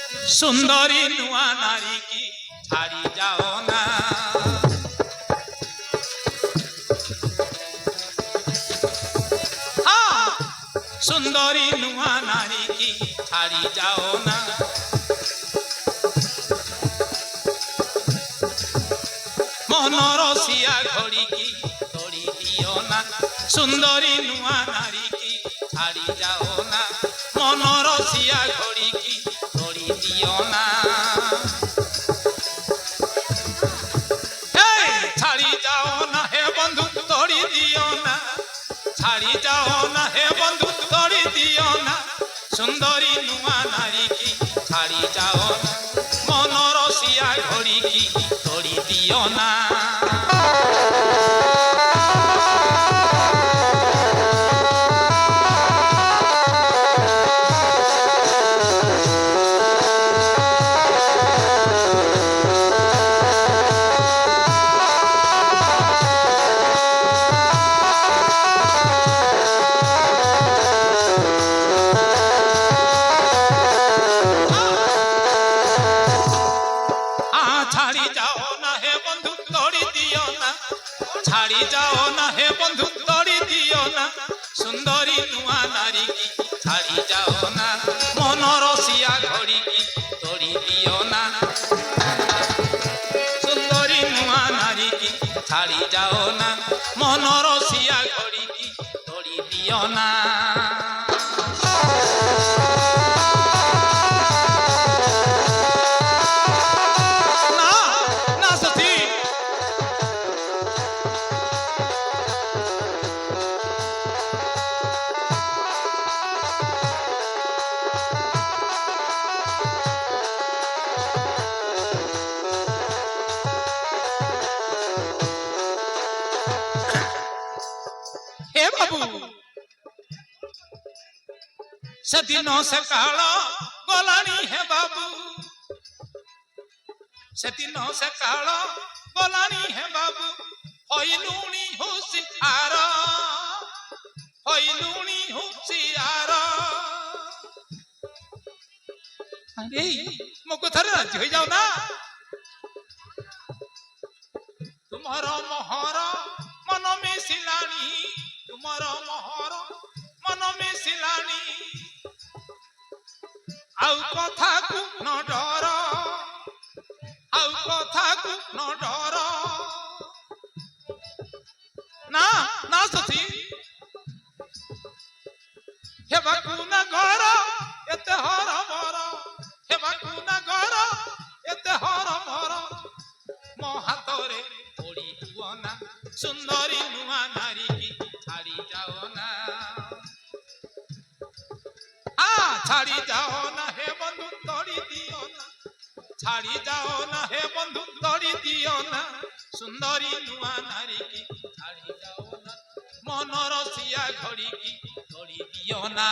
सुंदरी नुआ नारी की छाड़ी जाओ ना। हाँ, सुंदरी नुआ नारी की छाड़ी जाओ ना। मनोरसिया घड़ी की तोड़ी दियो ना। सुंदरी नुआ नारी की छाड़ी जाओ ना। मनोरसिया घड़ी की तोड़ी दियो ना। छाड़ी जाओ ना हे बंधु तोड़ी दियो ना। छाड़ी जाओ ना हे बंधु तोड़ी दियो ना। सुंदरी नुआ नारी की छाड़ी जाओ ना। मनोरसिया घड़ी की तोड़ी दियो ना। छाड़ी जाओ ना हे बंधु तोड़ी दियो ना। छाड़ी जाओ ना हे बंधु तोड़ी दियो ना। सुंदरी नुआ नारी की छाड़ी जाओ ना। मनोरसिया घड़ी की तोड़ी दियो ना। सुंदरी नुआ नारी की छाड़ी जाओ ना। मनोरसिया घड़ी की तोड़ी दियो ना। सदिनों से कालो गोलानी है बाबू। सदिनों से कालो गोलानी है बाबू। होइलुनी होशियार, होइलुनी होशियार। अरे मुझको थोड़ा राजी हो जाओ ना। तुम्हारा मोहर मन में सिलानी। तुम्हारा मोहर मन में सिलानी। आउ कथा को न डर, आउ कथा को न डर। ना ना सती हे बाकुना घर एते हर भर। हे बाकुना घर एते हर भर। मो हाथरे ओड़ी हुओ ना। सुंदरी नुआ नारी की छाड़ी जाओ ना। छाड़ी जाओ ना हे बंधु तोड़ी दियो ना। छाड़ी जाओ ना हे बंधु तोड़ी दियो ना। सुंदरी नुआ नारी की छाड़ी जाओ ना। मनोरसिया घड़ी की तोड़ी दियो ना।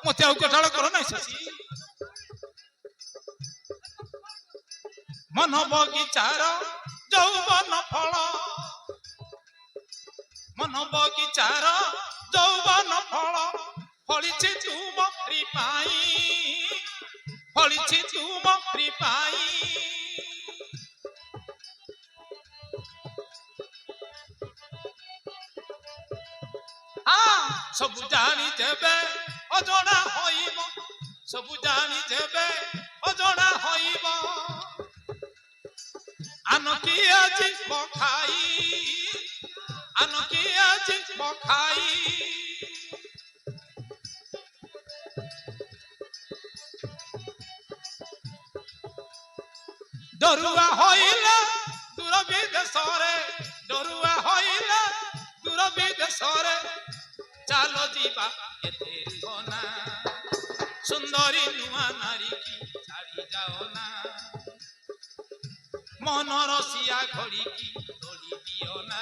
मत कटाड़ करो ना शशि। मन बगीचार यौवन फल। मन बगीचार यौवन फल। फलिछि तुमरी पाई, फलिछि तुमरी पाई। सब जानी जेबे अजଣା होइब। सब जानी जेबे अजଣା होइब। आनकी আজি पखाई, आनकी আজি पखाई। डरुआ होइला दूर विदेशरे। डरुआ होइला दूर विदेशरे। चालो जीवा एते होना। सुंदरी नुआ नारी की छाड़ी जाओ ना। মন রসিয়া ঘড়ি কি দড়ি দিও না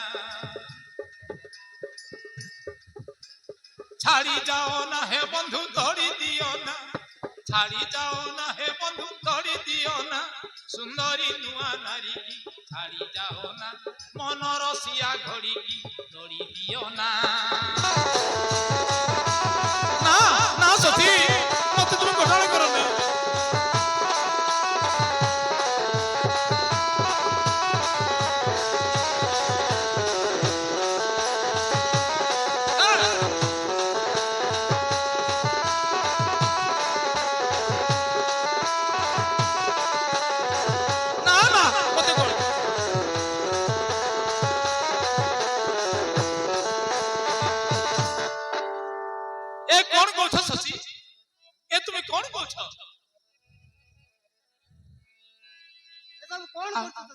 ছাড়ি যাও না হে বন্ধু দড়ি দিও না ছাড়ি যাও না হে বন্ধু দড়ি দিও না সুন্দরী নুয়া নারী কি ছাড়ি যাও না মন রসিয়া ঘড়ি কি দড়ি দিও না না না সতী মতে তুমি ঘোষণা করো না তুমি কোন বলছো এসব কোন করছো